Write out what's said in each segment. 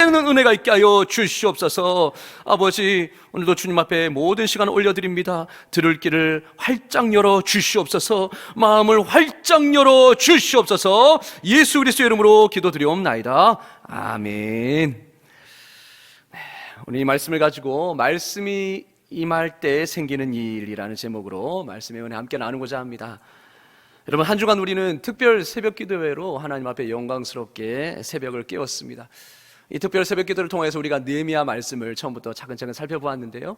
않는 은혜가 있게 하여 주시옵소서. 아버지, 오늘도 주님 앞에 모든 시간을 올려드립니다. 들을 길을 활짝 열어 주시옵소서. 마음을 활짝 열어 주시옵소서. 예수 그리스도의 이름으로 기도드리옵나이다. 아멘. 오늘 이 말씀을 가지고 말씀이 임할 때 생기는 일이라는 제목으로 말씀의 은혜 함께 나누고자 합니다. 여러분, 한 주간 우리는 특별 새벽 기도회로 하나님 앞에 영광스럽게 새벽을 깨웠습니다. 이 특별 새벽 기도를 통해서 우리가 느헤미야 말씀을 처음부터 차근차근 살펴보았는데요,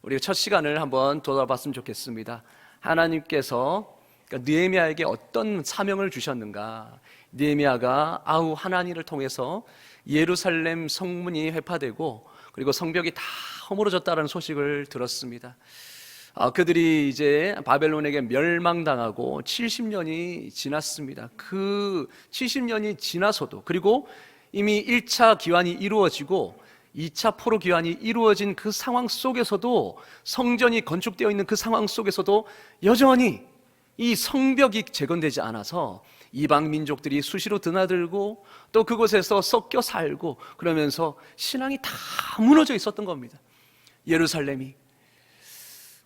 우리가 첫 시간을 한번 돌아봤으면 좋겠습니다. 하나님께서 느헤미야에게 어떤 사명을 주셨는가, 느헤미야가 하나님을 통해서 예루살렘 성문이 회파되고 그리고 성벽이 다 허물어졌다는 소식을 들었습니다. 그들이 이제 바벨론에게 멸망당하고 70년이 지났습니다. 그 70년이 지나서도, 그리고 이미 1차 기환이 이루어지고 2차 포로 기환이 이루어진 그 상황 속에서도, 성전이 건축되어 있는 그 상황 속에서도 여전히 이 성벽이 재건되지 않아서 이방 민족들이 수시로 드나들고 또 그곳에서 섞여 살고 그러면서 신앙이 다 무너져 있었던 겁니다, 예루살렘이.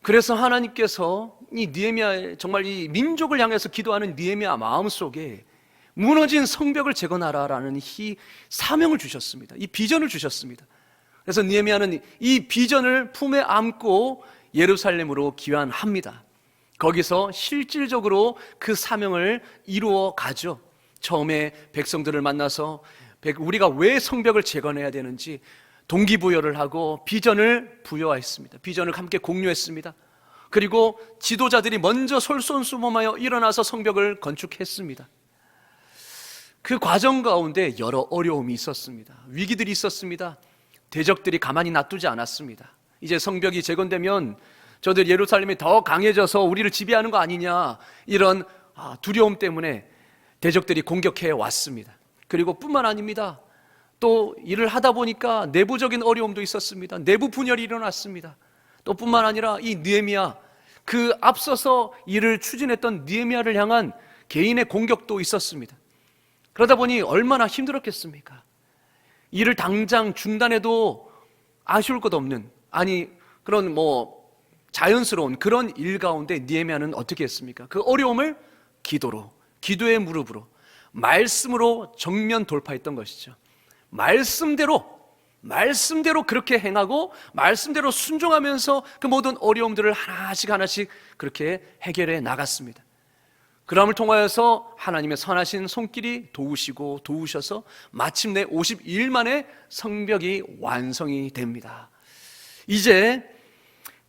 그래서 하나님께서 이 느헤미야, 정말 이 민족을 향해서 기도하는 느헤미야 마음속에 무너진 성벽을 재건하라라는 이 사명을 주셨습니다. 이 비전을 주셨습니다. 그래서 느헤미야는 이 비전을 품에 안고 예루살렘으로 귀환합니다. 거기서 실질적으로 그 사명을 이루어 가죠. 처음에 백성들을 만나서 우리가 왜 성벽을 재건해야 되는지 동기부여를 하고 비전을 부여했습니다. 비전을 함께 공유했습니다. 그리고 지도자들이 먼저 솔선수범하여 일어나서 성벽을 건축했습니다. 그 과정 가운데 여러 어려움이 있었습니다. 위기들이 있었습니다. 대적들이 가만히 놔두지 않았습니다. 이제 성벽이 재건되면 저들 예루살렘이 더 강해져서 우리를 지배하는 거 아니냐, 이런 두려움 때문에 대적들이 공격해 왔습니다. 그리고 뿐만 아닙니다. 또 일을 하다 보니까 내부적인 어려움도 있었습니다. 내부 분열이 일어났습니다. 또 뿐만 아니라 이 느헤미야, 그 앞서서 일을 추진했던 느헤미야를 향한 개인의 공격도 있었습니다. 그러다 보니 얼마나 힘들었겠습니까? 일을 당장 중단해도 아쉬울 것 없는, 그런 자연스러운 그런 일 가운데 느헤미야는 어떻게 했습니까? 그 어려움을 기도의 무릎으로, 말씀으로 정면 돌파했던 것이죠. 말씀대로 그렇게 행하고 말씀대로 순종하면서 그 모든 어려움들을 하나씩 그렇게 해결해 나갔습니다. 그럼을 통하여서 하나님의 선하신 손길이 도우셔서 마침내 52일 만에 성벽이 완성이 됩니다. 이제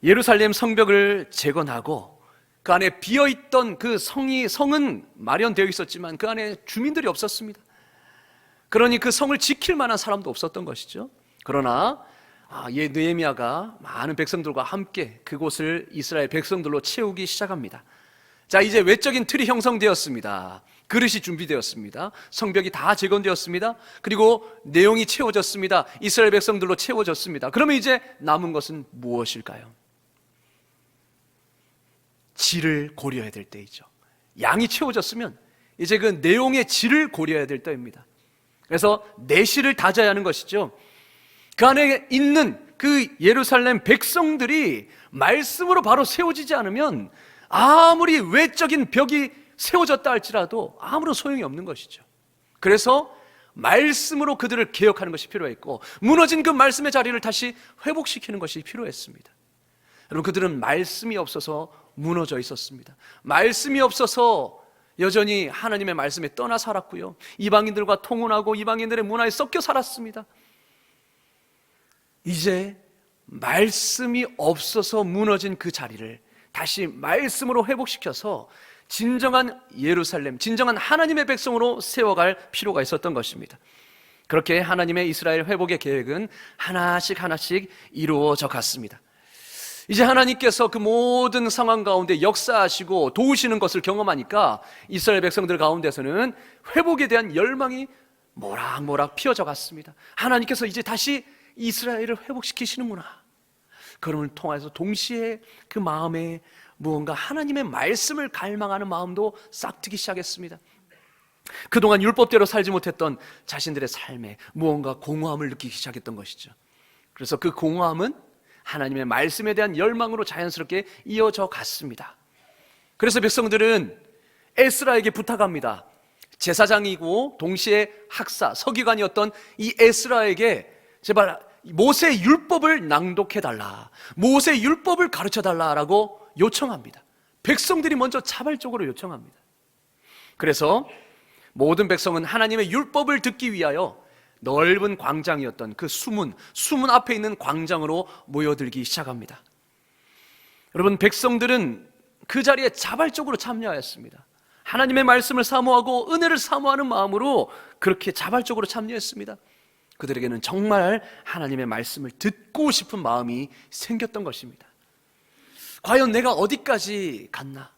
예루살렘 성벽을 재건하고 그 안에 비어있던 그 성은 마련되어 있었지만 그 안에 주민들이 없었습니다. 그러니 그 성을 지킬 만한 사람도 없었던 것이죠. 그러나 느헤미야가 많은 백성들과 함께 그곳을 이스라엘 백성들로 채우기 시작합니다. 자, 이제 외적인 틀이 형성되었습니다. 그릇이 준비되었습니다. 성벽이 다 재건되었습니다. 그리고 내용이 채워졌습니다. 이스라엘 백성들로 채워졌습니다. 그러면 이제 남은 것은 무엇일까요? 질을 고려해야 될 때이죠. 양이 채워졌으면 이제 그 내용의 질을 고려해야 될 때입니다. 그래서 내실을 다져야 하는 것이죠. 그 안에 있는 그 예루살렘 백성들이 말씀으로 바로 세워지지 않으면 아무리 외적인 벽이 세워졌다 할지라도 아무런 소용이 없는 것이죠. 그래서 말씀으로 그들을 개혁하는 것이 필요했고, 무너진 그 말씀의 자리를 다시 회복시키는 것이 필요했습니다. 여러분, 그들은 말씀이 없어서 무너져 있었습니다. 말씀이 없어서 여전히 하나님의 말씀에 떠나 살았고요, 이방인들과 통혼하고 이방인들의 문화에 섞여 살았습니다. 이제 말씀이 없어서 무너진 그 자리를 다시 말씀으로 회복시켜서 진정한 예루살렘, 진정한 하나님의 백성으로 세워갈 필요가 있었던 것입니다. 그렇게 하나님의 이스라엘 회복의 계획은 하나씩 이루어져 갔습니다. 이제 하나님께서 그 모든 상황 가운데 역사하시고 도우시는 것을 경험하니까 이스라엘 백성들 가운데서는 회복에 대한 열망이 모락모락 피어져 갔습니다. 하나님께서 이제 다시 이스라엘을 회복시키시는구나. 그럼을 통해서 동시에 그 마음에 무언가 하나님의 말씀을 갈망하는 마음도 싹트기 시작했습니다. 그동안 율법대로 살지 못했던 자신들의 삶에 무언가 공허함을 느끼기 시작했던 것이죠. 그래서 그 공허함은 하나님의 말씀에 대한 열망으로 자연스럽게 이어져 갔습니다. 그래서 백성들은 에스라에게 부탁합니다. 제사장이고 동시에 학사, 서기관이었던 이 에스라에게 제발 모세 율법을 낭독해달라, 모세 율법을 가르쳐달라라고 요청합니다. 백성들이 먼저 자발적으로 요청합니다. 그래서 모든 백성은 하나님의 율법을 듣기 위하여 넓은 광장이었던 그 수문 앞에 있는 광장으로 모여들기 시작합니다. 여러분, 백성들은 그 자리에 자발적으로 참여하였습니다. 하나님의 말씀을 사모하고 은혜를 사모하는 마음으로 그렇게 자발적으로 참여했습니다. 그들에게는 정말 하나님의 말씀을 듣고 싶은 마음이 생겼던 것입니다. 과연 내가 어디까지 갔나?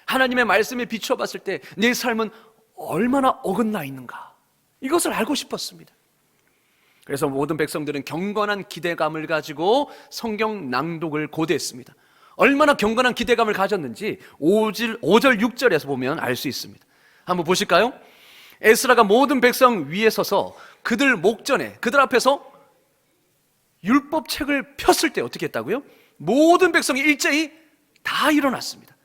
하나님의 말씀에 비추어 봤을 때 내 삶은 얼마나 어긋나 있는가? 이것을 알고 싶었습니다. 그래서 모든 백성들은 경건한 기대감을 가지고 성경 낭독을 고대했습니다. 얼마나 경건한 기대감을 가졌는지 5절 6절에서 보면 알 수 있습니다. 한번 보실까요? 에스라가 모든 백성 위에 서서 그들 목전에, 그들 앞에서 율법책을 폈을 때 어떻게 했다고요? 모든 백성이 일제히 다 일어났습니다.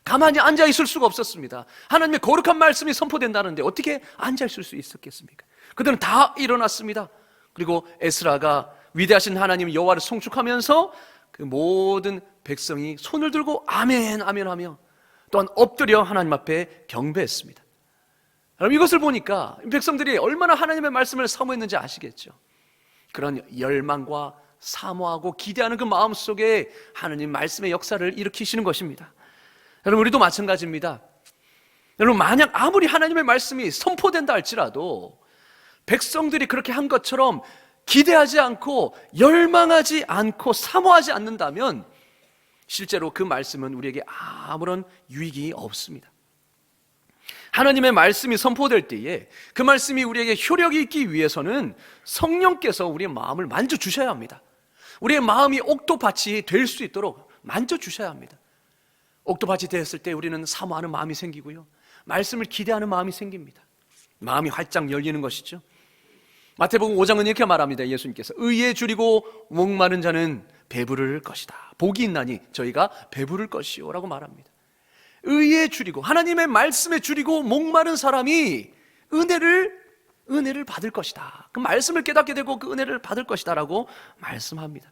가만히 앉아 있을 수가 없었습니다. 하나님의 거룩한 말씀이 선포된다는데 어떻게 앉아 있을 수 있었겠습니까? 그들은 다 일어났습니다. 그리고 에스라가 위대하신 하나님 여호와를 송축하면서 그 모든 백성이 손을 들고 아멘 아멘 하며 또한 엎드려 하나님 앞에 경배했습니다. 여러분, 이것을 보니까 백성들이 얼마나 하나님의 말씀을 사모했는지 아시겠죠? 그런 열망과 사모하고 기대하는 그 마음 속에 하나님 말씀의 역사를 일으키시는 것입니다. 여러분, 우리도 마찬가지입니다. 여러분, 만약 아무리 하나님의 말씀이 선포된다 할지라도 백성들이 그렇게 한 것처럼 기대하지 않고 열망하지 않고 사모하지 않는다면 실제로 그 말씀은 우리에게 아무런 유익이 없습니다. 하나님의 말씀이 선포될 때에 그 말씀이 우리에게 효력이 있기 위해서는 성령께서 우리의 마음을 만져주셔야 합니다. 우리의 마음이 옥토밭이 될 수 있도록 만져주셔야 합니다. 옥토밭이 되었을 때 우리는 사모하는 마음이 생기고요, 말씀을 기대하는 마음이 생깁니다. 마음이 활짝 열리는 것이죠. 마태복음 5장은 이렇게 말합니다. 예수님께서 의에 줄이고 목마른 자는 배부를 것이다. 복이 있나니 저희가 배부를 것이요 라고 말합니다. 의에 줄이고 하나님의 말씀에 줄이고 목마른 사람이 은혜를 받을 것이다. 그 말씀을 깨닫게 되고 그 은혜를 받을 것이다 라고 말씀합니다.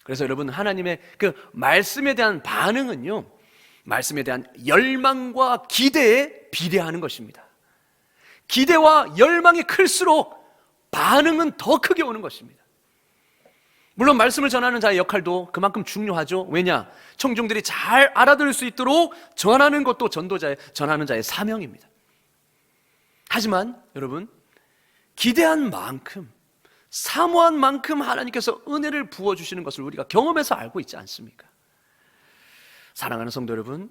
그래서 여러분, 하나님의 그 말씀에 대한 반응은요, 말씀에 대한 열망과 기대에 비례하는 것입니다. 기대와 열망이 클수록 반응은 더 크게 오는 것입니다. 물론 말씀을 전하는 자의 역할도 그만큼 중요하죠. 왜냐? 청중들이 잘 알아들을 수 있도록 전하는 것도 전하는 자의 사명입니다. 하지만 여러분, 기대한 만큼, 사모한 만큼 하나님께서 은혜를 부어주시는 것을 우리가 경험해서 알고 있지 않습니까? 사랑하는 성도 여러분,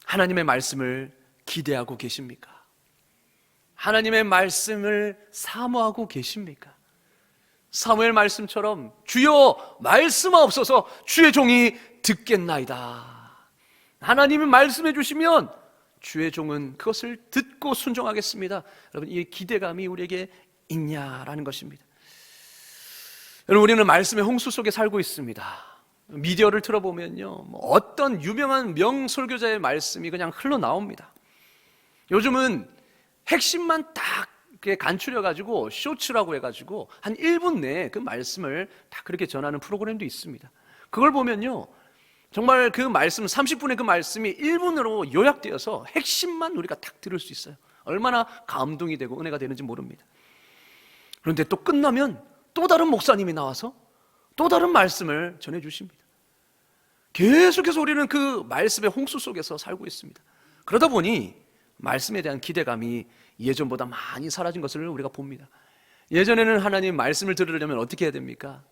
하나님의 말씀을 기대하고 계십니까? 하나님의 말씀을 사모하고 계십니까? 사무엘 말씀처럼 주여 말씀하옵소서, 주의 종이 듣겠나이다. 하나님이 말씀해 주시면 주의 종은 그것을 듣고 순종하겠습니다. 여러분, 이 기대감이 우리에게 있냐라는 것입니다. 여러분, 우리는 말씀의 홍수 속에 살고 있습니다. 미디어를 틀어보면요, 어떤 유명한 명설교자의 말씀이 그냥 흘러나옵니다. 요즘은 핵심만 딱 간추려가지고 쇼츠라고 해가지고 한 1분 내에 그 말씀을 다 그렇게 전하는 프로그램도 있습니다. 그걸 보면요, 정말 그 말씀 30분의 그 말씀이 1분으로 요약되어서 핵심만 우리가 딱 들을 수 있어요. 얼마나 감동이 되고 은혜가 되는지 모릅니다. 그런데 또 끝나면 또 다른 목사님이 나와서 또 다른 말씀을 전해주십니다. 계속해서 우리는 그 말씀의 홍수 속에서 살고 있습니다. 그러다 보니 말씀에 대한 기대감이 예전보다 많이 사라진 것을 우리가 봅니다. 예전에는 하나님 말씀을 들으려면 어떻게 해야 됩니까?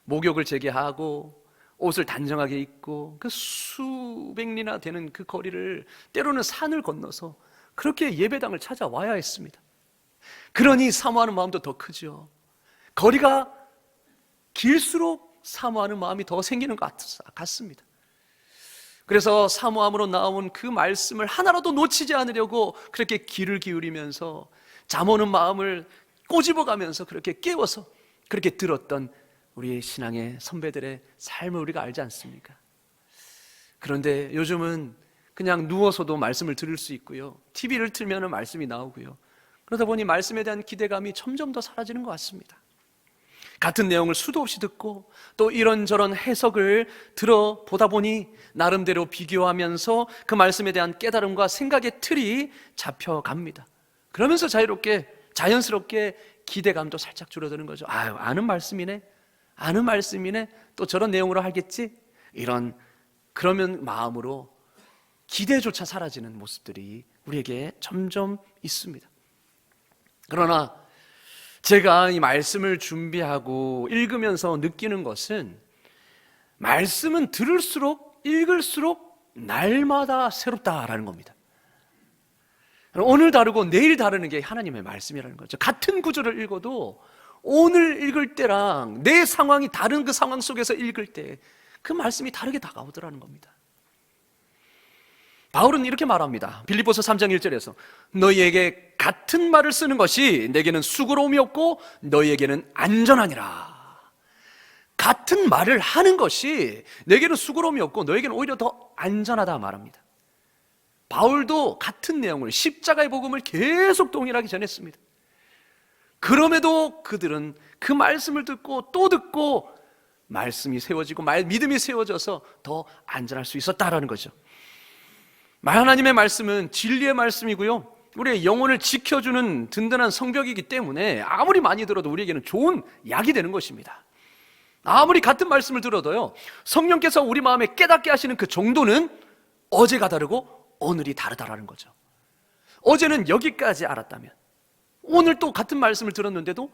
목욕을 재개하고 옷을 단정하게 입고 그 수백 리나 되는 그 거리를, 때로는 산을 건너서 그렇게 예배당을 찾아와야 했습니다. 그러니 사모하는 마음도 더 크죠. 거리가 길수록 사모하는 마음이 더 생기는 것 같습니다. 그래서 사모함으로 나온 그 말씀을 하나라도 놓치지 않으려고 그렇게 귀를 기울이면서 잠 오는 마음을 꼬집어가면서 그렇게 깨워서 그렇게 들었던 우리 신앙의 선배들의 삶을 우리가 알지 않습니까? 그런데 요즘은 그냥 누워서도 말씀을 들을 수 있고요, TV를 틀면 말씀이 나오고요, 그러다 보니 말씀에 대한 기대감이 점점 더 사라지는 것 같습니다. 같은 내용을 수도 없이 듣고 또 이런저런 해석을 들어보다 보니 나름대로 비교하면서 그 말씀에 대한 깨달음과 생각의 틀이 잡혀갑니다. 그러면서 자연스럽게 기대감도 살짝 줄어드는 거죠. 아유, 아는 말씀이네, 또 저런 내용으로 하겠지, 그러면 마음으로 기대조차 사라지는 모습들이 우리에게 점점 있습니다. 그러나 제가 이 말씀을 준비하고 읽으면서 느끼는 것은, 말씀은 들을수록 읽을수록 날마다 새롭다라는 겁니다. 오늘 다르고 내일 다르는 게 하나님의 말씀이라는 거죠. 같은 구절을 읽어도 오늘 읽을 때랑 내 상황이 다른 그 상황 속에서 읽을 때 그 말씀이 다르게 다가오더라는 겁니다. 바울은 이렇게 말합니다. 빌립보서 3장 1절에서 너희에게 같은 말을 쓰는 것이 내게는 수고로움이 없고 너희에게는 안전하니라. 같은 말을 하는 것이 내게는 수고로움이 없고 너희에게는 오히려 더 안전하다 말합니다. 바울도 같은 내용을, 십자가의 복음을 계속 동일하게 전했습니다. 그럼에도 그들은 그 말씀을 듣고 또 듣고 말씀이 세워지고 믿음이 세워져서 더 안전할 수 있었다라는 거죠. 하나님의 말씀은 진리의 말씀이고요, 우리의 영혼을 지켜주는 든든한 성벽이기 때문에 아무리 많이 들어도 우리에게는 좋은 약이 되는 것입니다. 아무리 같은 말씀을 들어도요, 성령께서 우리 마음에 깨닫게 하시는 그 정도는 어제가 다르고 오늘이 다르다라는 거죠. 어제는 여기까지 알았다면 오늘 또 같은 말씀을 들었는데도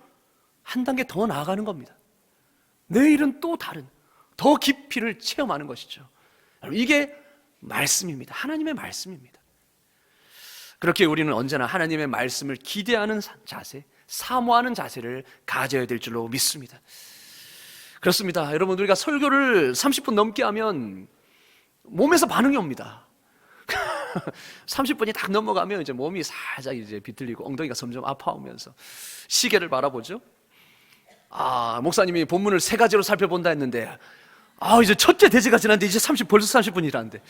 한 단계 더 나아가는 겁니다. 내일은 또 다른, 더 깊이를 체험하는 것이죠. 이게 말씀입니다. 하나님의 말씀입니다. 그렇게 우리는 언제나 하나님의 말씀을 기대하는 자세, 사모하는 자세를 가져야 될 줄로 믿습니다. 그렇습니다. 여러분, 우리가 설교를 30분 넘게 하면 몸에서 반응이 옵니다. 30분이 딱 넘어가면 이제 몸이 살짝 이제 비틀리고 엉덩이가 점점 아파오면서 시계를 바라보죠. 목사님이 본문을 3가지로 살펴본다 했는데, 이제 첫째 대제가 지났는데 이제 벌써 30분이라는데,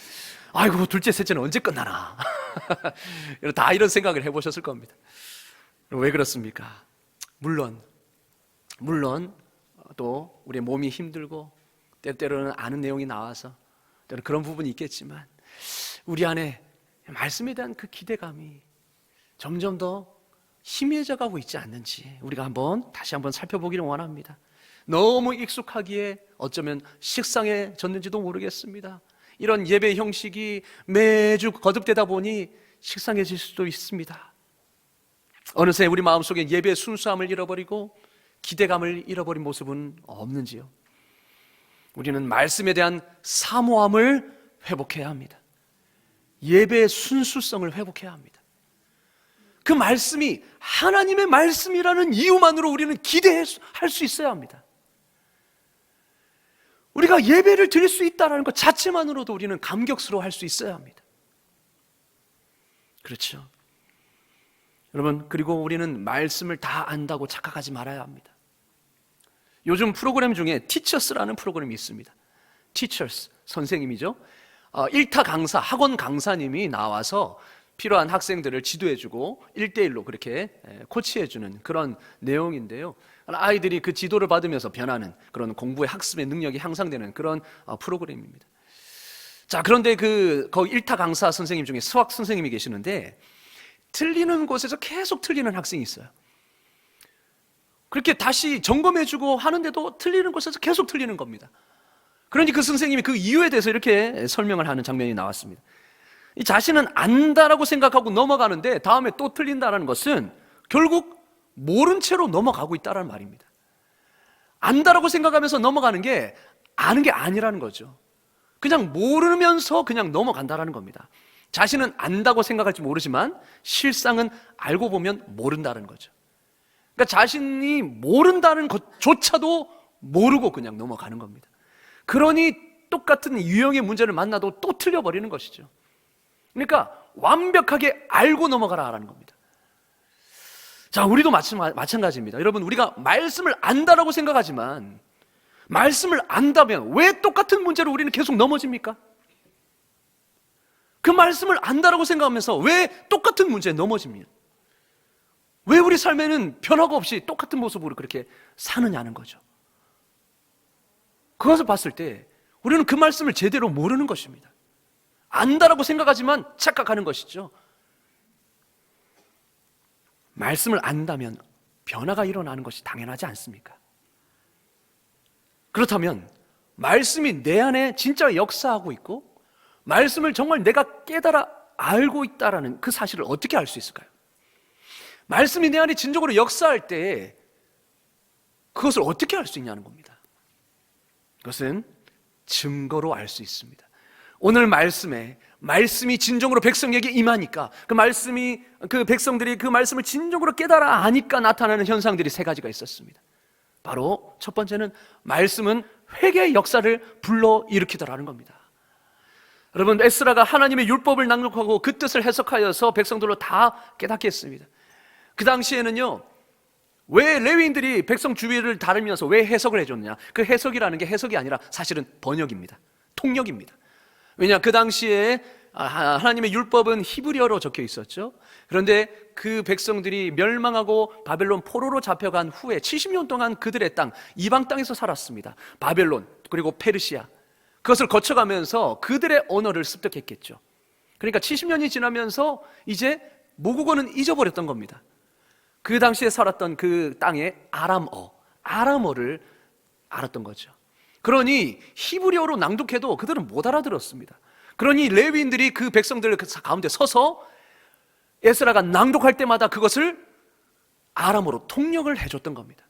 아이고, 둘째, 셋째는 언제 끝나나. 다 이런 생각을 해보셨을 겁니다. 왜 그렇습니까? 물론 또 우리의 몸이 힘들고 때때로는 아는 내용이 나와서 때로는 그런 부분이 있겠지만, 우리 안에 말씀에 대한 그 기대감이 점점 더 희미해져 가고 있지 않는지 우리가 다시 한번 살펴보기를 원합니다. 너무 익숙하기에 어쩌면 식상해졌는지도 모르겠습니다. 이런 예배 형식이 매주 거듭되다 보니 식상해질 수도 있습니다. 어느새 우리 마음속에 예배의 순수함을 잃어버리고 기대감을 잃어버린 모습은 없는지요? 우리는 말씀에 대한 사모함을 회복해야 합니다. 예배의 순수성을 회복해야 합니다. 그 말씀이 하나님의 말씀이라는 이유만으로 우리는 기대할 수 있어야 합니다. 우리가 예배를 드릴 수 있다는 것 자체만으로도 우리는 감격스러워할 수 있어야 합니다. 그렇죠? 여러분, 그리고 우리는 말씀을 다 안다고 착각하지 말아야 합니다. 요즘 프로그램 중에 티처스라는 프로그램이 있습니다. 티처스, 선생님이죠. 1타 강사, 학원 강사님이 나와서 필요한 학생들을 지도해주고 1대1로 그렇게 코치해주는 그런 내용인데요, 아이들이 그 지도를 받으면서 변하는 그런 공부의 학습의 능력이 향상되는 그런 프로그램입니다. 자, 그런데 거기 1타 강사 선생님 중에 수학 선생님이 계시는데, 틀리는 곳에서 계속 틀리는 학생이 있어요. 그렇게 다시 점검해주고 하는데도 틀리는 곳에서 계속 틀리는 겁니다. 그러니 그 선생님이 그 이유에 대해서 이렇게 설명을 하는 장면이 나왔습니다. 이 자신은 안다라고 생각하고 넘어가는데 다음에 또 틀린다는 것은 결국 모른 채로 넘어가고 있다는 말입니다. 안다라고 생각하면서 넘어가는 게 아는 게 아니라는 거죠. 그냥 모르면서 그냥 넘어간다는 겁니다. 자신은 안다고 생각할지 모르지만 실상은 알고 보면 모른다는 거죠. 그러니까 자신이 모른다는 것조차도 모르고 그냥 넘어가는 겁니다. 그러니 똑같은 유형의 문제를 만나도 또 틀려버리는 것이죠. 그러니까 완벽하게 알고 넘어가라라는 겁니다. 자, 우리도 마찬가지입니다. 여러분, 우리가 말씀을 안다라고 생각하지만 말씀을 안다면 왜 똑같은 문제로 우리는 계속 넘어집니까? 그 말씀을 안다라고 생각하면서 왜 똑같은 문제에 넘어집니까? 왜 우리 삶에는 변화가 없이 똑같은 모습으로 그렇게 사느냐는 거죠. 그것을 봤을 때 우리는 그 말씀을 제대로 모르는 것입니다. 안다라고 생각하지만 착각하는 것이죠. 말씀을 안다면 변화가 일어나는 것이 당연하지 않습니까? 그렇다면 말씀이 내 안에 진짜 역사하고 있고 말씀을 정말 내가 깨달아 알고 있다라는 그 사실을 어떻게 알 수 있을까요? 말씀이 내 안에 진정으로 역사할 때 그것을 어떻게 알 수 있냐는 겁니다. 그것은 증거로 알 수 있습니다. 오늘 말씀이 진정으로 백성에게 임하니까 그 백성들이 그 말씀을 진정으로 깨달아 아니까 나타나는 현상들이 세 가지가 있었습니다. 바로 첫 번째는 말씀은 회개의 역사를 불러일으키더라는 겁니다. 여러분, 에스라가 하나님의 율법을 낭독하고 그 뜻을 해석하여서 백성들로 다 깨닫게 했습니다. 그 당시에는요, 왜 레위인들이 백성 주위를 다루면서 왜 해석을 해줬느냐? 그 해석이라는 게 해석이 아니라 사실은 번역입니다. 통역입니다. 왜냐, 그 당시에 하나님의 율법은 히브리어로 적혀 있었죠. 그런데 그 백성들이 멸망하고 바벨론 포로로 잡혀간 후에 70년 동안 그들의 땅, 이방 땅에서 살았습니다. 바벨론, 그리고 페르시아, 그것을 거쳐가면서 그들의 언어를 습득했겠죠. 그러니까 70년이 지나면서 이제 모국어는 잊어버렸던 겁니다. 그 당시에 살았던 그 땅의 아람어를 알았던 거죠. 그러니 히브리어로 낭독해도 그들은 못 알아들었습니다. 그러니 레위인들이 그 백성들 가운데 서서 에스라가 낭독할 때마다 그것을 아람어로 통역을 해줬던 겁니다.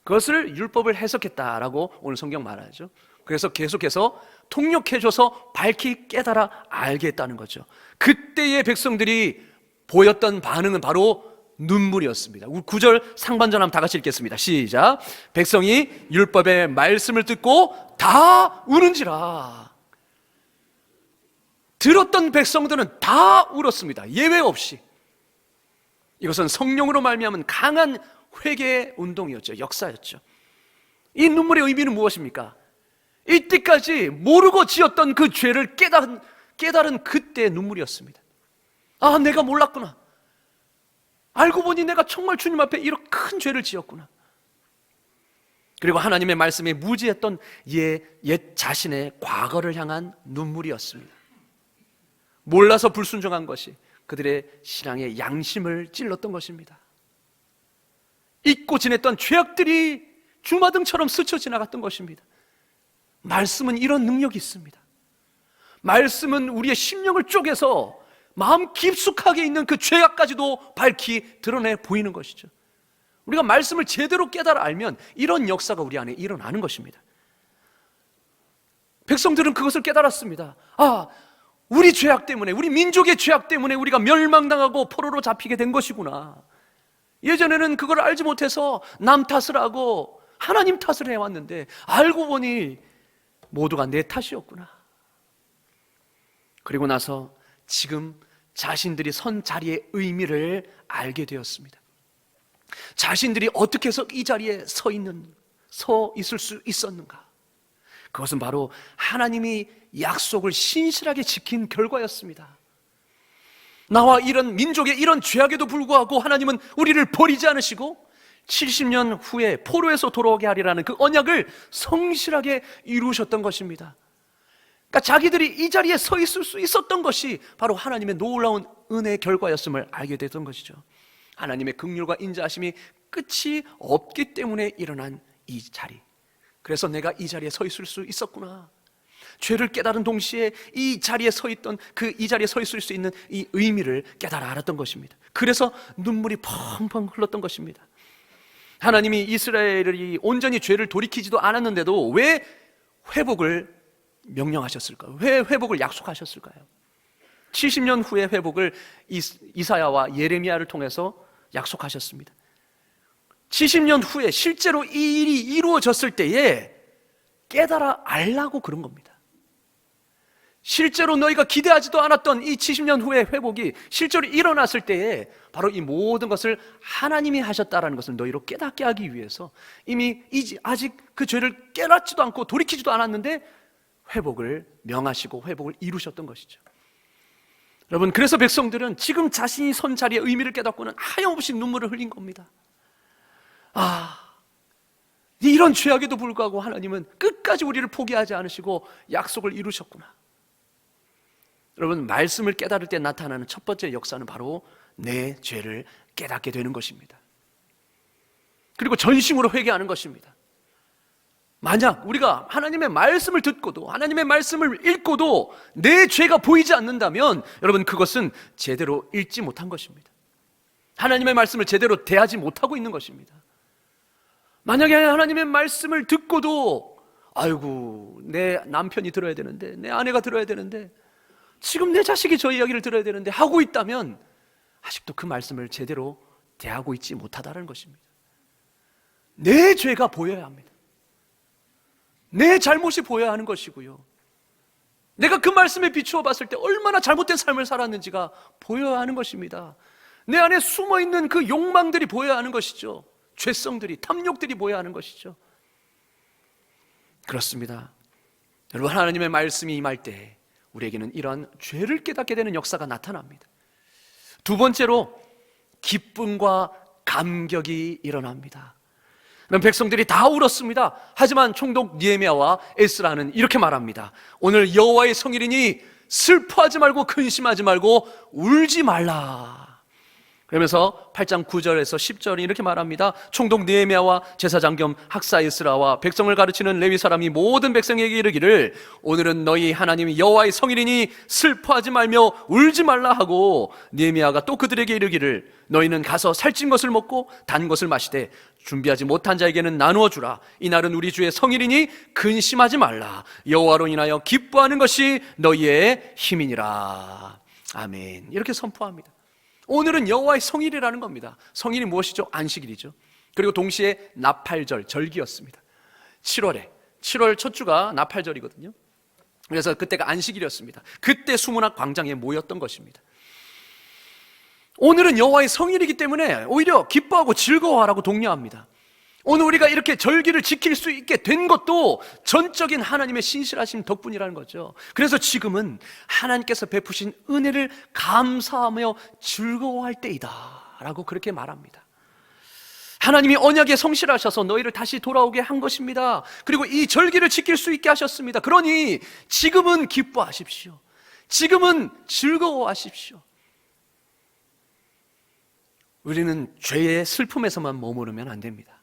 그것을 율법을 해석했다라고 오늘 성경 말하죠. 그래서 계속해서 통역해줘서 밝히 깨달아 알게 했다는 거죠. 그때의 백성들이 보였던 반응은 바로 눈물이었습니다. 9절 상반절 한번 다 같이 읽겠습니다. 시작. 백성이 율법의 말씀을 듣고 다 우는지라. 들었던 백성들은 다 울었습니다. 예외 없이. 이것은 성령으로 말미암은 강한 회개의 운동이었죠. 역사였죠. 이 눈물의 의미는 무엇입니까? 이때까지 모르고 지었던 그 죄를 깨달은 그때의 눈물이었습니다. 아, 내가 몰랐구나. 알고 보니 내가 정말 주님 앞에 이런 큰 죄를 지었구나. 그리고 하나님의 말씀에 무지했던 옛 자신의 과거를 향한 눈물이었습니다. 몰라서 불순종한 것이 그들의 신앙의 양심을 찔렀던 것입니다. 잊고 지냈던 죄악들이 주마등처럼 스쳐 지나갔던 것입니다. 말씀은 이런 능력이 있습니다. 말씀은 우리의 심령을 쪼개서 마음 깊숙하게 있는 그 죄악까지도 밝히 드러내 보이는 것이죠. 우리가 말씀을 제대로 깨달아 알면 이런 역사가 우리 안에 일어나는 것입니다. 백성들은 그것을 깨달았습니다. 아, 우리 죄악 때문에, 우리 민족의 죄악 때문에 우리가 멸망당하고 포로로 잡히게 된 것이구나. 예전에는 그걸 알지 못해서 남 탓을 하고 하나님 탓을 해왔는데 알고 보니 모두가 내 탓이었구나. 그리고 나서 지금 자신들이 선 자리의 의미를 알게 되었습니다. 자신들이 어떻게 해서 이 자리에 서 있을 수 있었는가? 그것은 바로 하나님이 약속을 신실하게 지킨 결과였습니다. 나와 이런 민족의 이런 죄악에도 불구하고 하나님은 우리를 버리지 않으시고 70년 후에 포로에서 돌아오게 하리라는 그 언약을 성실하게 이루셨던 것입니다. 그러니까 자기들이 이 자리에 서 있을 수 있었던 것이 바로 하나님의 놀라운 은혜의 결과였음을 알게 됐던 것이죠. 하나님의 긍휼과 인자하심이 끝이 없기 때문에 일어난 이 자리. 그래서 내가 이 자리에 서 있을 수 있었구나. 죄를 깨달은 동시에 이 자리에 서 있을 수 있는 이 의미를 깨달아 알았던 것입니다. 그래서 눈물이 펑펑 흘렀던 것입니다. 하나님이 이스라엘이 온전히 죄를 돌이키지도 않았는데도 왜 회복을 명령하셨을까요? 왜 회복을 약속하셨을까요? 70년 후의 회복을 이사야와 예레미야를 통해서 약속하셨습니다. 70년 후에 실제로 이 일이 이루어졌을 때에 깨달아 알라고 그런 겁니다. 실제로 너희가 기대하지도 않았던 이 70년 후의 회복이 실제로 일어났을 때에 바로 이 모든 것을 하나님이 하셨다라는 것을 너희로 깨닫게 하기 위해서 이미 아직 그 죄를 깨닫지도 않고 돌이키지도 않았는데 회복을 명하시고 회복을 이루셨던 것이죠. 여러분, 그래서 백성들은 지금 자신이 선 자리의 의미를 깨닫고는 하염없이 눈물을 흘린 겁니다. 이런 죄악에도 불구하고 하나님은 끝까지 우리를 포기하지 않으시고 약속을 이루셨구나. 여러분, 말씀을 깨달을 때 나타나는 첫 번째 역사는 바로 내 죄를 깨닫게 되는 것입니다. 그리고 전심으로 회개하는 것입니다. 만약 우리가 하나님의 말씀을 듣고도 하나님의 말씀을 읽고도 내 죄가 보이지 않는다면 여러분, 그것은 제대로 읽지 못한 것입니다. 하나님의 말씀을 제대로 대하지 못하고 있는 것입니다. 만약에 하나님의 말씀을 듣고도 아이고, 내 남편이 들어야 되는데, 내 아내가 들어야 되는데, 지금 내 자식이 저 이야기를 들어야 되는데 하고 있다면 아직도 그 말씀을 제대로 대하고 있지 못하다는 것입니다. 내 죄가 보여야 합니다. 내 잘못이 보여야 하는 것이고요, 내가 그 말씀에 비추어 봤을 때 얼마나 잘못된 삶을 살았는지가 보여야 하는 것입니다. 내 안에 숨어있는 그 욕망들이 보여야 하는 것이죠. 죄성들이, 탐욕들이 보여야 하는 것이죠. 그렇습니다. 여러분, 하나님의 말씀이 임할 때 우리에게는 이러한 죄를 깨닫게 되는 역사가 나타납니다. 두 번째로 기쁨과 감격이 일어납니다. 백성들이 다 울었습니다. 하지만 총독 느헤미야와 에스라는 이렇게 말합니다. 오늘 여호와의 성일이니 슬퍼하지 말고 근심하지 말고 울지 말라. 그러면서 8장 9절에서 10절이 이렇게 말합니다. 총독 느헤미야와 제사장 겸 학사 에스라와 백성을 가르치는 레위 사람이 모든 백성에게 이르기를 오늘은 너희 하나님 여호와의 성일이니 슬퍼하지 말며 울지 말라 하고, 느헤미야가 또 그들에게 이르기를 너희는 가서 살찐 것을 먹고 단 것을 마시되 준비하지 못한 자에게는 나누어 주라. 이날은 우리 주의 성일이니 근심하지 말라. 여호와로 인하여 기뻐하는 것이 너희의 힘이니라. 아멘. 이렇게 선포합니다. 오늘은 여호와의 성일이라는 겁니다. 성일이 무엇이죠? 안식일이죠. 그리고 동시에 나팔절, 절기였습니다. 7월 첫 주가 나팔절이거든요. 그래서 그때가 안식일이었습니다. 그때 수문학 광장에 모였던 것입니다. 오늘은 여호와의 성일이기 때문에 오히려 기뻐하고 즐거워하라고 독려합니다. 오늘 우리가 이렇게 절기를 지킬 수 있게 된 것도 전적인 하나님의 신실하심 덕분이라는 거죠. 그래서 지금은 하나님께서 베푸신 은혜를 감사하며 즐거워할 때이다 라고 그렇게 말합니다. 하나님이 언약에 성실하셔서 너희를 다시 돌아오게 한 것입니다. 그리고 이 절기를 지킬 수 있게 하셨습니다. 그러니 지금은 기뻐하십시오. 지금은 즐거워하십시오. 우리는 죄의 슬픔에서만 머무르면 안 됩니다.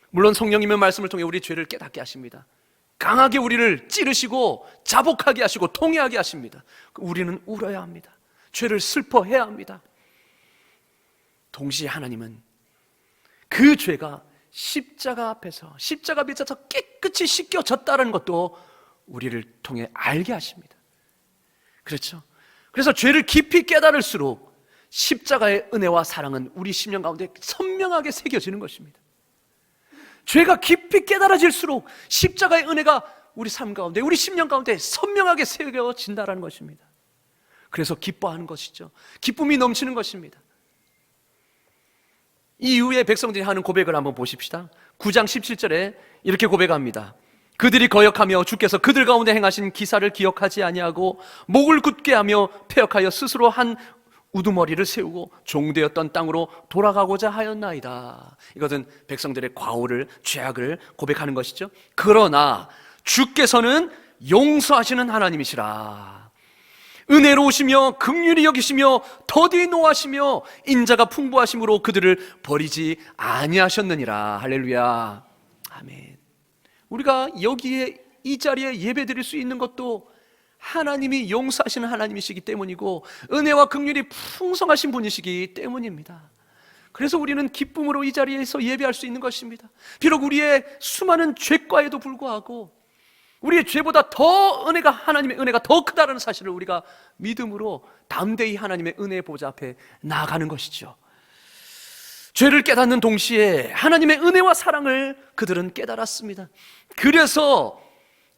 물론 성령님의 말씀을 통해 우리 죄를 깨닫게 하십니다. 강하게 우리를 찌르시고 자복하게 하시고 통회하게 하십니다. 우리는 울어야 합니다. 죄를 슬퍼해야 합니다. 동시에 하나님은 그 죄가 십자가 앞에서, 십자가 밑에서 깨끗이 씻겨졌다는 것도 우리를 통해 알게 하십니다. 그렇죠? 그래서 죄를 깊이 깨달을수록 십자가의 은혜와 사랑은 우리 심령 가운데 선명하게 새겨지는 것입니다. 죄가 깊이 깨달아질수록 십자가의 은혜가 우리 삶 가운데, 우리 심령 가운데 선명하게 새겨진다는 것입니다. 그래서 기뻐하는 것이죠. 기쁨이 넘치는 것입니다. 이후에 백성들이 하는 고백을 한번 보십시다. 9장 17절에 이렇게 고백합니다. 그들이 거역하며 주께서 그들 가운데 행하신 기사를 기억하지 아니하고 목을 굳게 하며 패역하여 스스로 한 우두머리를 세우고 종되었던 땅으로 돌아가고자 하였나이다. 이것은 백성들의 과오를, 죄악을 고백하는 것이죠. 그러나 주께서는 용서하시는 하나님이시라. 은혜로우시며 긍휼히 여기시며 더디 노하시며 인자가 풍부하심으로 그들을 버리지 아니하셨느니라. 할렐루야. 아멘. 우리가 여기에 이 자리에 예배드릴 수 있는 것도 하나님이 용서하시는 하나님이시기 때문이고 은혜와 긍휼이 풍성하신 분이시기 때문입니다. 그래서 우리는 기쁨으로 이 자리에서 예배할 수 있는 것입니다. 비록 우리의 수많은 죄과에도 불구하고 우리의 죄보다 더 하나님의 은혜가 더 크다는 사실을 우리가 믿음으로 담대히 하나님의 은혜의 보좌 앞에 나아가는 것이죠. 죄를 깨닫는 동시에 하나님의 은혜와 사랑을 그들은 깨달았습니다. 그래서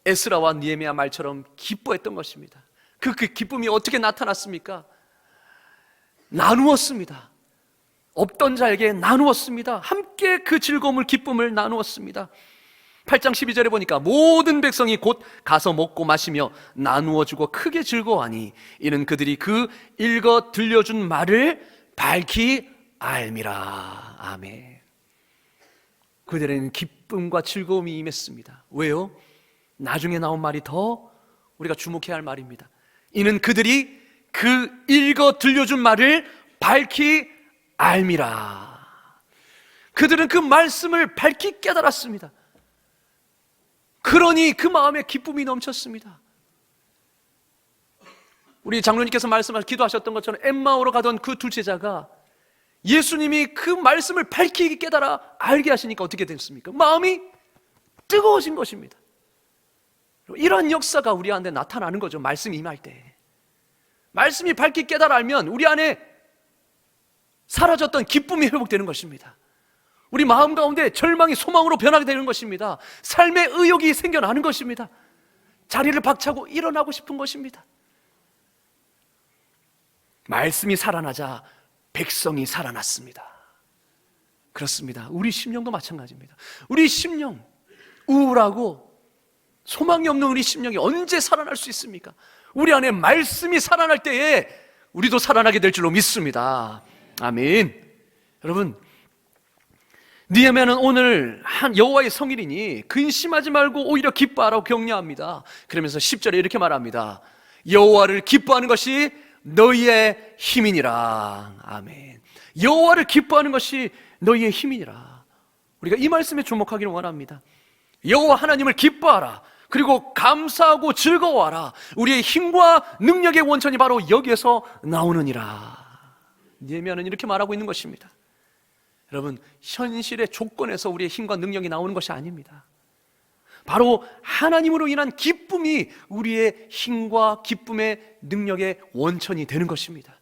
에스라와 느헤미야 말처럼 기뻐했던 것입니다. 그 기쁨이 어떻게 나타났습니까? 나누었습니다. 없던 자에게 나누었습니다. 함께 그 즐거움을, 기쁨을 나누었습니다. 8장 12절에 보니까 모든 백성이 곧 가서 먹고 마시며 나누어 주고 크게 즐거워하니 이는 그들이 그 읽어 들려준 말을 밝히 알미라. 아멘. 그들에는 기쁨과 즐거움이 임했습니다. 왜요? 나중에 나온 말이 더 우리가 주목해야 할 말입니다. 이는 그들이 그 읽어 들려준 말을 밝히 알미라. 그들은 그 말씀을 밝히 깨달았습니다. 그러니 그 마음에 기쁨이 넘쳤습니다. 우리 장로님께서 기도하셨던 것처럼 엠마오로 가던 그 두 제자가 예수님이 그 말씀을 밝히 깨달아 알게 하시니까 어떻게 됐습니까? 마음이 뜨거워진 것입니다. 이런 역사가 우리 안에 나타나는 거죠. 말씀이 임할 때 말씀이 밝히 깨달아 알면 우리 안에 사라졌던 기쁨이 회복되는 것입니다. 우리 마음 가운데 절망이 소망으로 변하게 되는 것입니다. 삶의 의욕이 생겨나는 것입니다. 자리를 박차고 일어나고 싶은 것입니다. 말씀이 살아나자 백성이 살아났습니다. 그렇습니다. 우리 심령도 마찬가지입니다. 우리 심령, 우울하고 소망이 없는 우리 심령이 언제 살아날 수 있습니까? 우리 안에 말씀이 살아날 때에 우리도 살아나게 될 줄로 믿습니다. 아멘. 여러분, 느헤미야는 오늘 한 여호와의 성일이니 근심하지 말고 오히려 기뻐하라고 격려합니다. 그러면서 10절에 이렇게 말합니다. 여호와를 기뻐하는 것이 너희의 힘이니라. 아멘. 여호와를 기뻐하는 것이 너희의 힘이니라. 우리가 이 말씀에 주목하기를 원합니다. 여호와 하나님을 기뻐하라. 그리고 감사하고 즐거워하라. 우리의 힘과 능력의 원천이 바로 여기에서 나오느니라. 느헤미야는 이렇게 말하고 있는 것입니다. 여러분, 현실의 조건에서 우리의 힘과 능력이 나오는 것이 아닙니다. 바로 하나님으로 인한 기쁨이 우리의 힘과 기쁨의 능력의 원천이 되는 것입니다.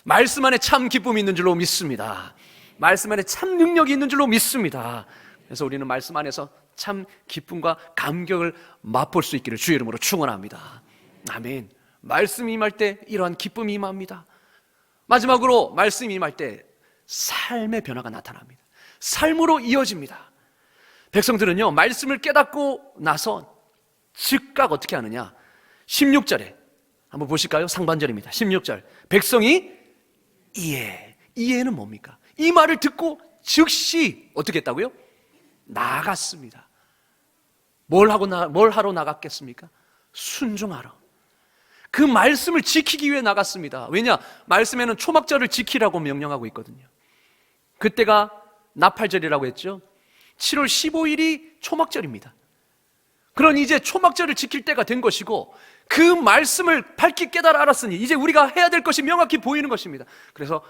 말씀 안에 참 기쁨이 있는 줄로 믿습니다. 말씀 안에 참 능력이 있는 줄로 믿습니다. 그래서 우리는 말씀 안에서 참 기쁨과 감격을 맛볼 수 있기를 주의 이름으로 축원합니다. 아멘. 말씀이 임할 때 이러한 기쁨이 임합니다. 마지막으로 말씀이 임할 때 삶의 변화가 나타납니다. 삶으로 이어집니다. 백성들은요, 말씀을 깨닫고 나서 즉각 어떻게 하느냐? 16절에 한번 보실까요? 상반절입니다. 16절. 백성이 이해는 뭡니까? 이 말을 듣고 즉시 어떻게 했다고요? 나갔습니다. 뭘 하러 나갔겠습니까? 순종하러. 그 말씀을 지키기 위해 나갔습니다. 왜냐? 말씀에는 초막절을 지키라고 명령하고 있거든요. 그때가 나팔절이라고 했죠. 7월 15일이 초막절입니다. 그러니 이제 초막절을 지킬 때가 된 것이고 그 말씀을 밝히 깨달아 알았으니 이제 우리가 해야 될 것이 명확히 보이는 것입니다. 그래서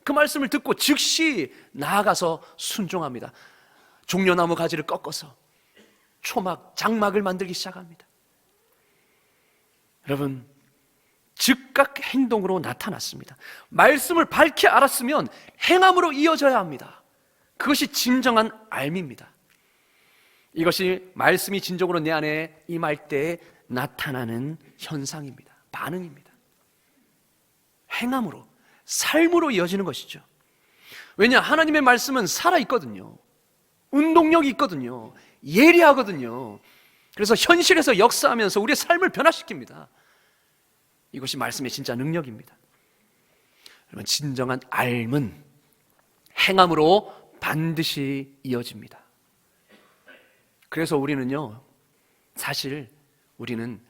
그 말씀을 듣고 즉시 나아가서 순종합니다. 종려나무 가지를 꺾어서 장막을 만들기 시작합니다. 여러분, 즉각 행동으로 나타났습니다. 말씀을 밝히 알았으면 행함으로 이어져야 합니다. 그것이 진정한 알미입니다. 이것이 말씀이 진정으로 내 안에 임할 때 나타나는 현상입니다. 반응입니다. 행함으로, 삶으로 이어지는 것이죠. 왜냐? 하나님의 말씀은 살아있거든요. 운동력이 있거든요. 예리하거든요. 그래서 현실에서 역사하면서 우리의 삶을 변화시킵니다. 이것이 말씀의 진짜 능력입니다. 여러분, 진정한 알은 행함으로 반드시 이어집니다. 그래서 우리는요, 사실 우리는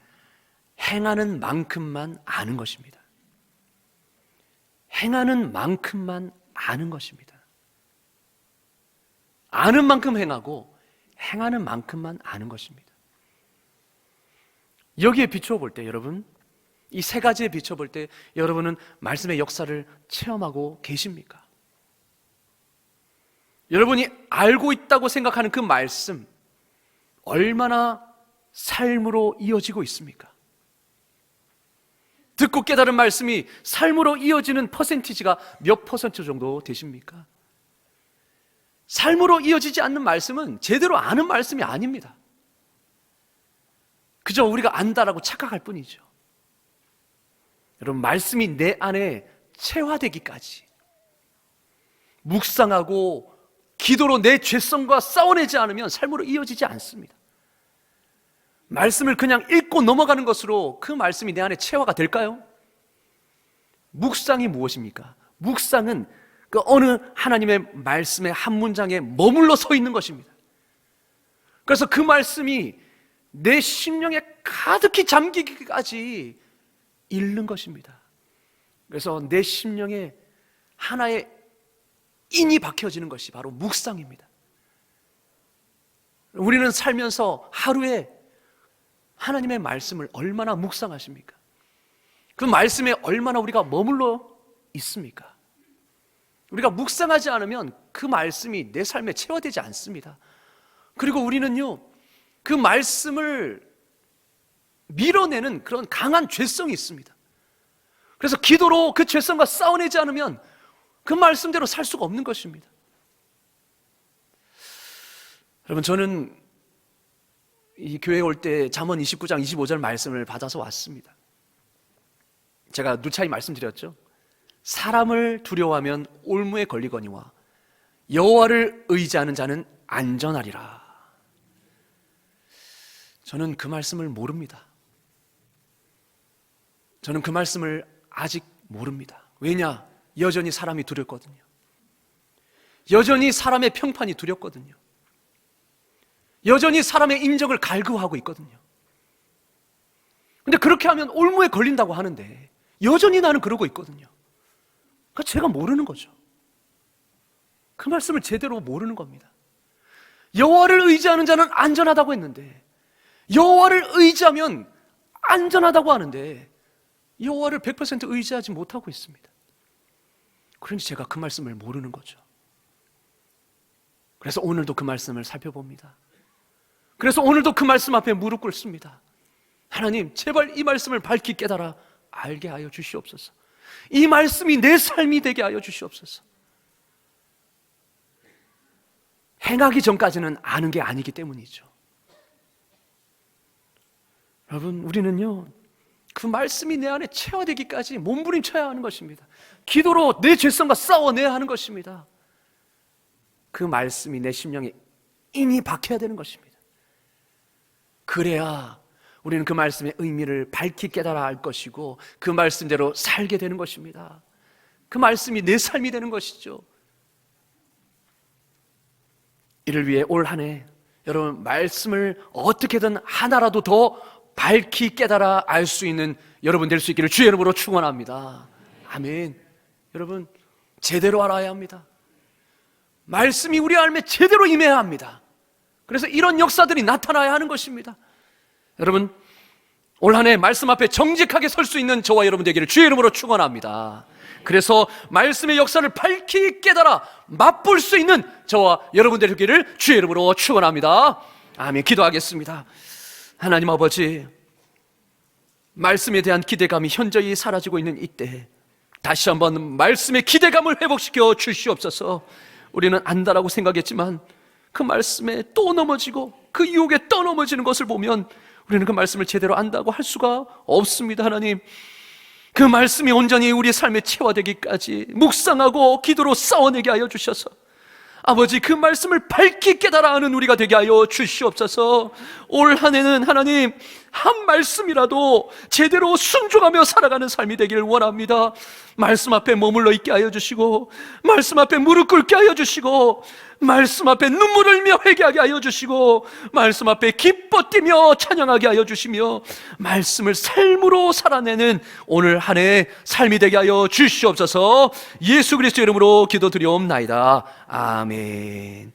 행하는 만큼만 아는 것입니다. 행하는 만큼만 아는 것입니다. 아는 만큼 행하고 행하는 만큼만 아는 것입니다. 여기에 비추어 볼 때 여러분, 이 세 가지에 비춰 볼 때 여러분은 말씀의 역사를 체험하고 계십니까? 여러분이 알고 있다고 생각하는 그 말씀 얼마나 삶으로 이어지고 있습니까? 듣고 깨달은 말씀이 삶으로 이어지는 퍼센티지가 몇 퍼센트 정도 되십니까? 삶으로 이어지지 않는 말씀은 제대로 아는 말씀이 아닙니다. 그저 우리가 안다라고 착각할 뿐이죠. 여러분, 말씀이 내 안에 체화되기까지 묵상하고 기도로 내 죄성과 싸워내지 않으면 삶으로 이어지지 않습니다. 말씀을 그냥 읽고 넘어가는 것으로 그 말씀이 내 안에 체화가 될까요? 묵상이 무엇입니까? 묵상은 그 어느 하나님의 말씀의 한 문장에 머물러 서 있는 것입니다. 그래서 그 말씀이 내 심령에 가득히 잠기기까지 읽는 것입니다. 그래서 내 심령에 하나의 인이 박혀지는 것이 바로 묵상입니다. 우리는 살면서 하루에 하나님의 말씀을 얼마나 묵상하십니까? 그 말씀에 얼마나 우리가 머물러 있습니까? 우리가 묵상하지 않으면 그 말씀이 내 삶에 체화되지 않습니다. 그리고 우리는요, 그 말씀을 밀어내는 그런 강한 죄성이 있습니다. 그래서 기도로 그 죄성과 싸워내지 않으면 그 말씀대로 살 수가 없는 것입니다. 여러분, 저는 이 교회에 올 때 잠언 29장 25절 말씀을 받아서 왔습니다. 제가 누차히 말씀드렸죠. 사람을 두려워하면 올무에 걸리거니와 여호와를 의지하는 자는 안전하리라. 저는 그 말씀을 모릅니다. 저는 그 말씀을 아직 모릅니다. 왜냐? 여전히 사람이 두렵거든요. 여전히 사람의 평판이 두렵거든요. 여전히 사람의 인정을 갈구하고 있거든요. 근데 그렇게 하면 올무에 걸린다고 하는데 여전히 나는 그러고 있거든요. 그러니까 제가 모르는 거죠. 그 말씀을 제대로 모르는 겁니다. 여호와를 의지하는 자는 안전하다고 했는데, 여호와를 의지하면 안전하다고 하는데 여호와를 100% 의지하지 못하고 있습니다. 그러니 제가 그 말씀을 모르는 거죠. 그래서 오늘도 그 말씀을 살펴봅니다. 그래서 오늘도 그 말씀 앞에 무릎 꿇습니다. 하나님, 제발 이 말씀을 밝히 깨달아 알게 하여 주시옵소서. 이 말씀이 내 삶이 되게 하여 주시옵소서. 행하기 전까지는 아는 게 아니기 때문이죠. 여러분, 우리는요, 그 말씀이 내 안에 체화되기까지 몸부림쳐야 하는 것입니다. 기도로 내 죄성과 싸워내야 하는 것입니다. 그 말씀이 내 심령에 인이 박혀야 되는 것입니다. 그래야 우리는 그 말씀의 의미를 밝히 깨달아 알 것이고 그 말씀대로 살게 되는 것입니다. 그 말씀이 내 삶이 되는 것이죠. 이를 위해 올 한 해 여러분, 말씀을 어떻게든 하나라도 더 밝히 깨달아 알 수 있는 여러분 될 수 있기를 주의 이름으로 축원합니다. 아멘. 여러분, 제대로 알아야 합니다. 말씀이 우리 삶에 제대로 임해야 합니다. 그래서 이런 역사들이 나타나야 하는 것입니다. 여러분, 올 한 해 말씀 앞에 정직하게 설 수 있는 저와 여러분 되기를 주의 이름으로 축원합니다. 그래서 말씀의 역사를 밝히 깨달아 맛볼 수 있는 저와 여러분 되기를 주의 이름으로 축원합니다. 아멘. 기도하겠습니다. 하나님 아버지, 말씀에 대한 기대감이 현저히 사라지고 있는 이때 다시 한번 말씀의 기대감을 회복시켜 주시옵소서. 우리는 안다라고 생각했지만 그 말씀에 또 넘어지고 그 유혹에 또 넘어지는 것을 보면 우리는 그 말씀을 제대로 안다고 할 수가 없습니다. 하나님, 그 말씀이 온전히 우리의 삶에 체화되기까지 묵상하고 기도로 싸워내게 하여 주셔서 아버지, 그 말씀을 밝히 깨달아 아는 우리가 되게 하여 주시옵소서. 올 한 해는 하나님, 한 말씀이라도 제대로 순종하며 살아가는 삶이 되기를 원합니다. 말씀 앞에 머물러 있게 하여 주시고, 말씀 앞에 무릎 꿇게 하여 주시고, 말씀 앞에 눈물을 흘며 회개하게 하여 주시고, 말씀 앞에 기뻐 뛰며 찬양하게 하여 주시며, 말씀을 삶으로 살아내는 오늘 한 해의 삶이 되게 하여 주시옵소서. 예수 그리스도 이름으로 기도드리옵나이다. 아멘.